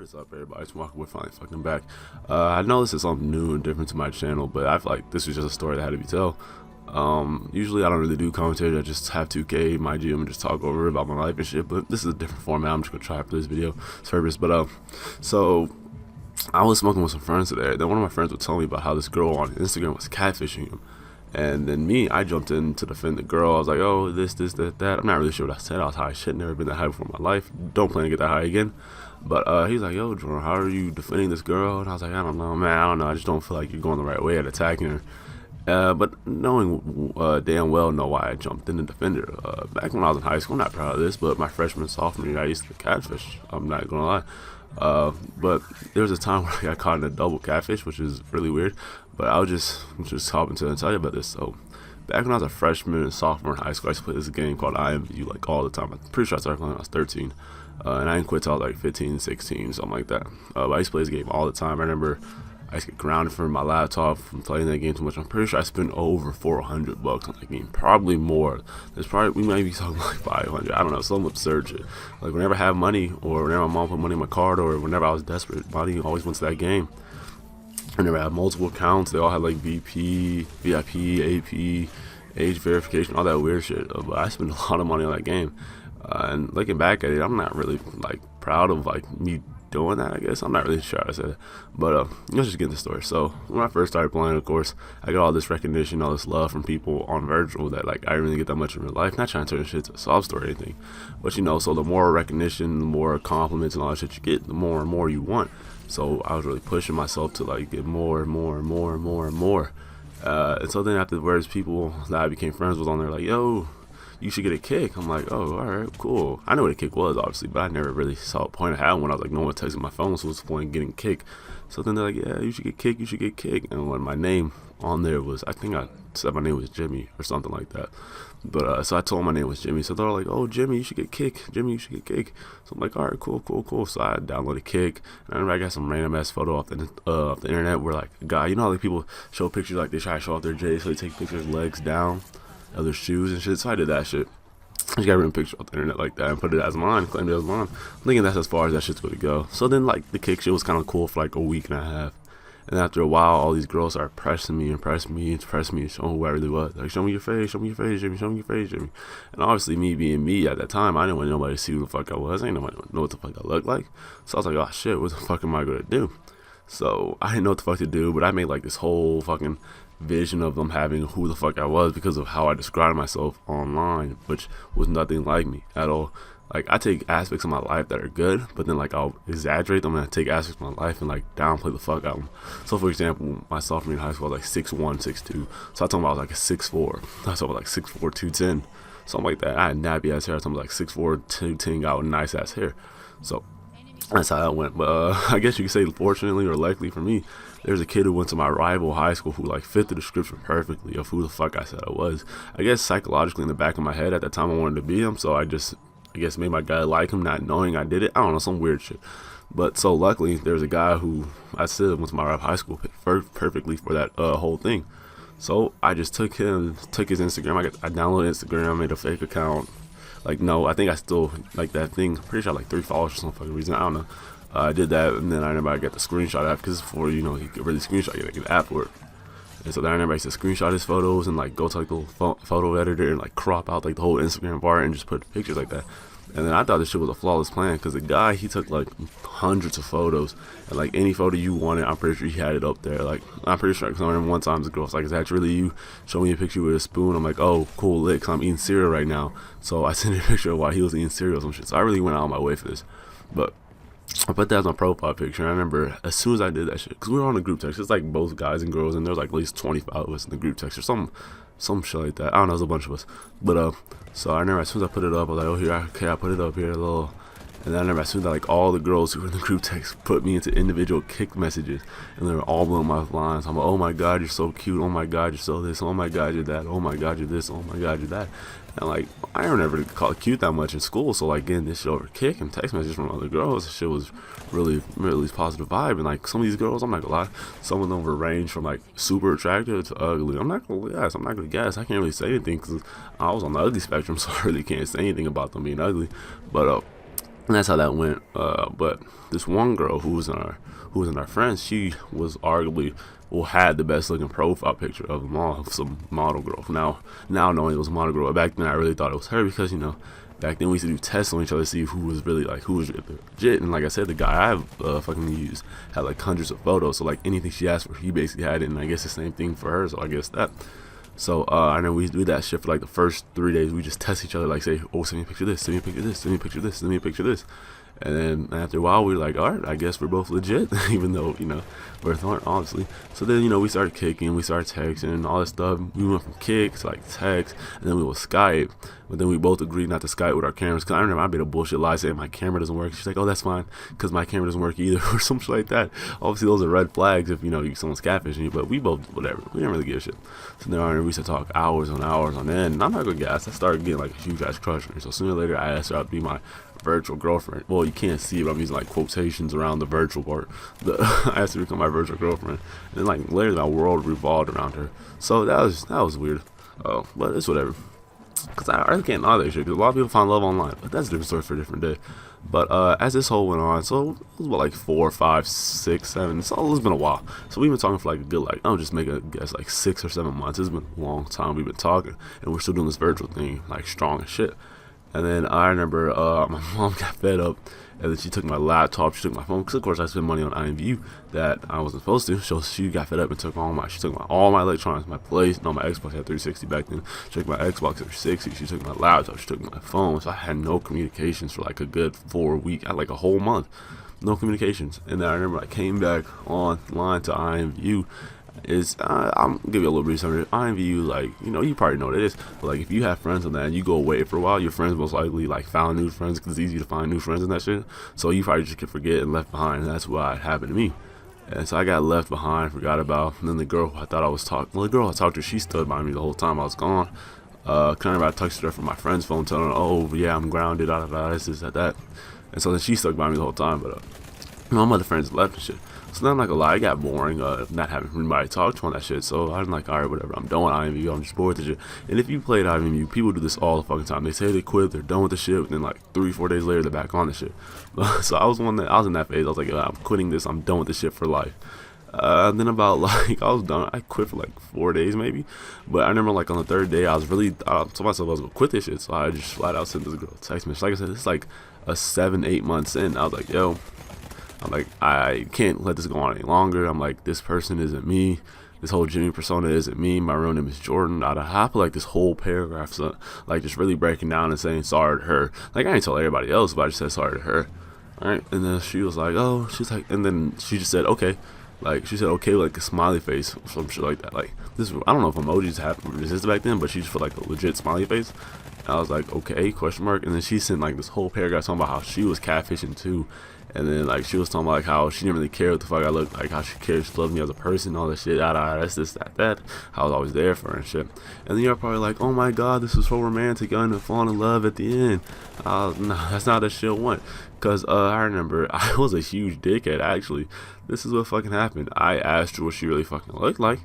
What is up, everybody? It's Walker. We're finally fucking back. I know this is something new and different to my channel, but I feel like this was just a story that had to be told. Usually I don't really do commentary. I just have 2K in my gym and just talk over about my life and shit. But this is a different format. I'm just gonna try for this video service. But so I was smoking with some friends today. Then one of my friends would tell me about how this girl on Instagram was catfishing him. And then I jumped in to defend the girl. I was like, oh, this, that. I'm not really sure what I said. I was high as shit. Never been that high before in my life. Don't plan to get that high again. But he's like, yo, Jordan, how are you defending this girl? And I was like, I don't know, man. I don't know. I just don't feel like you're going the right way at attacking her. But knowing damn well know why I jumped in to defend her. Back when I was in high school, I'm not proud of this, but my freshman, sophomore year, I used to catfish. I'm not going to lie. But there was a time where I got caught in a double catfish, which is really weird. But I was just hopping to tell you about this. So back when I was a freshman and sophomore in high school, I used to play this game called IMVU like all the time. I'm pretty sure I started playing when I was 13. And I didn't quit till I was like 15, 16, something like that. But I used to play this game all the time. I remember I used to get grounded for my laptop from playing that game too much. I'm pretty sure I spent over $400 on that game, probably more. We might be talking like 500. I don't know, some absurd shit. Like whenever I have money, or whenever my mom put money in my card, or whenever I was desperate, money always went to that game. I never had multiple accounts. They all had like VP, VIP, AP, age verification, all that weird shit. But I spent a lot of money on that game. And looking back at it, I'm not really like proud of like me doing that. I guess I'm not really sure how to say that. But let's just get into the story. So when I first started playing, of course, I got all this recognition, all this love from people on virtual that like I didn't really get that much in real life. Not trying to turn shit to a sob story or anything, but you know, so the more recognition, the more compliments and all that shit you get, the more and more you want. So I was really pushing myself to like get more and more and more and more and more. And so then afterwards, people that I became friends with on there like, yo, you should get a kick. I'm like, oh, all right, cool. I know what a kick was, obviously, but I never really saw a point of having one. I was like, no one texting my phone, so what's the point in getting kick? So then they're like, yeah, you should get kick, you should get kick. And when my name on there was, I think I said my name was Jimmy or something like that. But so I told my name was Jimmy. So they're like, oh, Jimmy, you should get kick. Jimmy, you should get kick. So I'm like, all right, cool. So I downloaded kick. And I remember I got some random ass photo off the internet where like a guy, you know how like people show pictures, like they try to show off their J, so they take pictures legs down of their shoes and shit. So I did that shit. I just got a written picture off the internet like that and put it as mine, claimed it as mine. I'm thinking that's as far as that shit's going to go. So then like the kick shit was kind of cool for like a week and a half. And after a while, all these girls started pressing me, showing who I really was. Like, show me your face, Jimmy, show me your face, Jimmy. And obviously, me being me at that time, I didn't want nobody to see who the fuck I was. I didn't know what the fuck I looked like. So I was like, oh shit, what the fuck am I gonna do? So I didn't know what the fuck to do, but I made like this whole fucking vision of them having who the fuck I was because of how I described myself online, which was nothing like me at all. Like, I take aspects of my life that are good, but then, like, I'll exaggerate them and I take aspects of my life and, like, downplay the fuck out of them. So, for example, my sophomore year in high school, I was, like, 6'1", 6'2". So, I told them I was, like, a 6'4". I was, like, 6'4", 210. Something like that. I had nappy-ass hair. I told them, like, 6'4", 210, got nice-ass hair. So, that's how that went. But I guess you could say, fortunately or likely for me, there's a kid who went to my rival high school who like fit the description perfectly of who the fuck I said I was. I guess psychologically in the back of my head at that time I wanted to be him, so I guess made my guy like him, not knowing I did it. I don't know, some weird shit. But so luckily there's a guy who I said went to my rival high school perfectly for that whole thing. So I just took his Instagram. I downloaded Instagram, made a fake account. Like, no, I think I still like that thing. Pretty sure I had like 3 followers for some fucking reason. I don't know. I did that, and then I remember I got the screenshot app because before, you know, you could really screenshot, you like an app for it. And so then I remember I used to screenshot his photos and like go to like the photo editor and like crop out like the whole Instagram bar and just put pictures like that. And then I thought this shit was a flawless plan because the guy, he took like hundreds of photos, and like any photo you wanted, I'm pretty sure he had it up there. Like, I'm pretty sure, because I remember one time the girl was like, is that really you? Show me a picture with a spoon. I'm like, oh, cool, lit, because I'm eating cereal right now. So I sent her a picture of why he was eating cereal or some shit. So I really went out of my way for this. But I put that as my profile picture. And I remember as soon as I did that shit, because we were on a group text, it's like both guys and girls, and there's like at least 25 of us in the group text or some shit like that. I don't know, there's a bunch of us. But so I remember as soon as I put it up, I was like, oh, here, okay, I put it up here, a little. And then I remember as soon as like all the girls who were in the group text put me into individual kick messages, and they were all blowing my lines. I'm like, oh my god, you're so cute. Oh my god, you're so this. Oh my god, you're that. Oh my god, you're this. Oh my god, you're that. And like, I don't ever call it cute that much in school. So like getting this shit over kick and text messages from other girls, this shit was really positive vibe. And like some of these girls, I'm not gonna lie, some of them were ranged from like super attractive to ugly. I'm not gonna guess. I can't really say anything because I was on the ugly spectrum, so I really can't say anything about them being ugly. But And that's how that went. But this one girl who was in our friends, she was arguably had the best looking profile picture of them all, some model girl. Now knowing it was a model girl, back then I really thought it was her because back then we used to do tests on each other to see who was really who was legit. And like I said, the guy I fucking used had like hundreds of photos, so like anything she asked for, he basically had it. And I guess the same thing for her. So I guess that. So I know we do that shit for like the first 3 days. We just test each other, like say, oh, send me a picture of this, send me a picture of this, send me a picture of this, send me a picture of this. And then after a while, we were like, all right, I guess we're both legit, even though, both aren't, obviously. So then, we started kicking, we started texting, and all this stuff. We went from kick to like text, and then we would Skype. But then we both agreed not to Skype with our cameras. Because I remember I made a bullshit lie saying my camera doesn't work. She's like, oh, that's fine, because my camera doesn't work either, or something like that. Obviously, those are red flags if, someone's catfishing you. But we both, whatever. We didn't really give a shit. So then I remember we used to talk hours on end. And I'm not going to guess. I started getting like a huge ass crush on her. So sooner or later, I asked her out to be my virtual girlfriend. Well, you can't see it, but I'm using like quotations around the virtual part. I asked her to become my virtual girlfriend, and then like literally my world revolved around her. So that was weird. But it's whatever. Cause I really can't know that shit. Cause a lot of people find love online, but that's a different story for a different day. But as this whole went on, so it was about like 4, 5, 6, 7. So it's been a while. So we've been talking for like a good I'll just make a guess like 6 or 7 months. It's been a long time we've been talking, and we're still doing this virtual thing like strong as shit. And then I remember my mom got fed up, and then she took my laptop, she took my phone, because of course I spent money on IMVU that I wasn't supposed to. So she got fed up and took all my electronics, my Xbox had 360 back then. She took my Xbox 360, she took my laptop, she took my phone. So I had no communications for like a good 4 weeks, like a whole month, no communications. And then I remember I came back online to IMVU. I'm gonna give you a little brief summary. IMVU, like, you probably know what it is, but like if you have friends on that and you go away for a while, your friends most likely like found new friends, because it's easy to find new friends and that shit. So you probably just get forget and left behind, and that's what happened to me. And so I got left behind, forgot about. And then the girl I thought I was talking, the girl I talked to, she stood by me the whole time I was gone. Kind of I texted her from my friend's phone, telling her, oh yeah, I'm grounded, this, that. And so then she stuck by me the whole time, but my other friends left and shit. So then I'm not gonna lie, it got boring, not having anybody to talk to on that shit. So I'm like, alright, whatever, I'm done with IMVU, I'm just bored with the shit. And if you played IMVU, people do this all the fucking time. They say they quit, they're done with the shit, and then like 3-4 days later, they're back on the shit. So I was in that phase. I was like, I'm quitting this, I'm done with this shit for life. Then about like, I was done, I quit for like 4 days maybe. But I remember like on the 3rd day, I was really, I told myself I was gonna quit this shit. So I just flat out sent this girl a text message. Like I said, it's like a 7-8 months in. I was like, yo, I can't let this go on any longer. I'm like, this person isn't me. This whole Jimmy persona isn't me. My real name is Jordan. I put like this whole paragraph, so, like just really breaking down and saying sorry to her. Like I didn't tell everybody else, but I just said sorry to her. Alright, and then she was like, oh, she's like, and then she just said, okay. Like she said, okay, with like a smiley face or some shit like that. Like this, I don't know if emojis existed back then, but she just put like a legit smiley face. And I was like, okay, question mark. And then she sent like this whole paragraph talking about how she was catfishing too. And then like she was talking about like how she didn't really care what the fuck I looked like, how she cared, she loved me as a person, all that shit, that's this, that. I was always there for her and shit. And then you're probably like, oh my god, this was so romantic, I ended up falling in love at the end. No, that's not the shit I want. Cause I remember I was a huge dickhead actually. This is what fucking happened. I asked her what she really fucking looked like.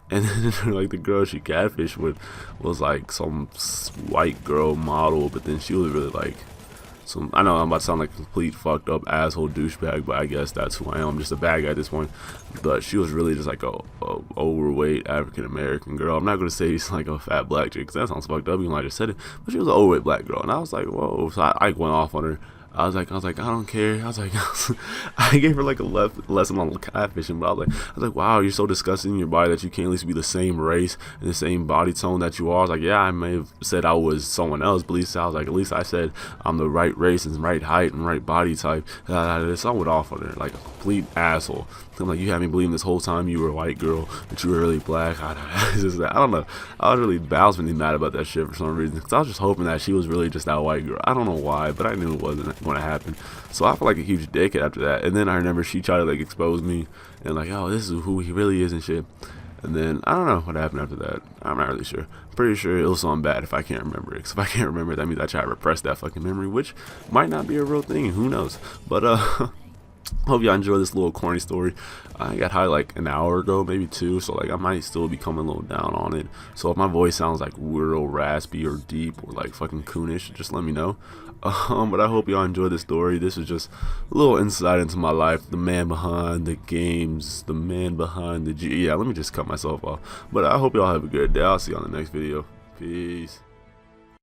And then like the girl she catfished with was like some white girl model, but then she was really like I know I'm about to sound like a complete fucked up asshole douchebag, but I guess that's who I am. I'm just a bad guy at this point. But she was really just like a overweight African American girl. I'm not gonna say she's like a fat black chick, cause that sounds fucked up. Even though I just said it, but she was an overweight black girl, and I was like, whoa. So I went off on her. I was like, I don't care. I was like, I gave her like a lesson on catfishing, but I was like, wow, you're so disgusting in your body that you can't at least be the same race and the same body tone that you are. I was like, yeah, I may have said I was someone else, but at least I said I'm the right race and right height and right body type. So I went off on her like a complete asshole. I'm like, you had me believing this whole time you were a white girl, that you were really black. I don't know. I was really really mad about that shit for some reason, because I was just hoping that she was really just that white girl. I don't know why, but I knew it wasn't going to happen. So I felt like a huge dickhead after that. And then I remember she tried to like expose me and like, oh, this is who he really is and shit. And then I don't know what happened after that. I'm not really sure. I'm pretty sure it was something bad if I can't remember it. Because if I can't remember it, that means I try to repress that fucking memory, which might not be a real thing. Who knows? But Hope y'all enjoy this little corny story. I got high like an hour ago, maybe 2, so like I might still be coming a little down on it. So if my voice sounds like real raspy or deep or like fucking coonish, just let me know. But I hope y'all enjoy this story. This is just a little insight into my life, the man behind the games, the man behind the yeah, let me just cut myself off. But I hope y'all have a good day. I'll see you on the next video. Peace.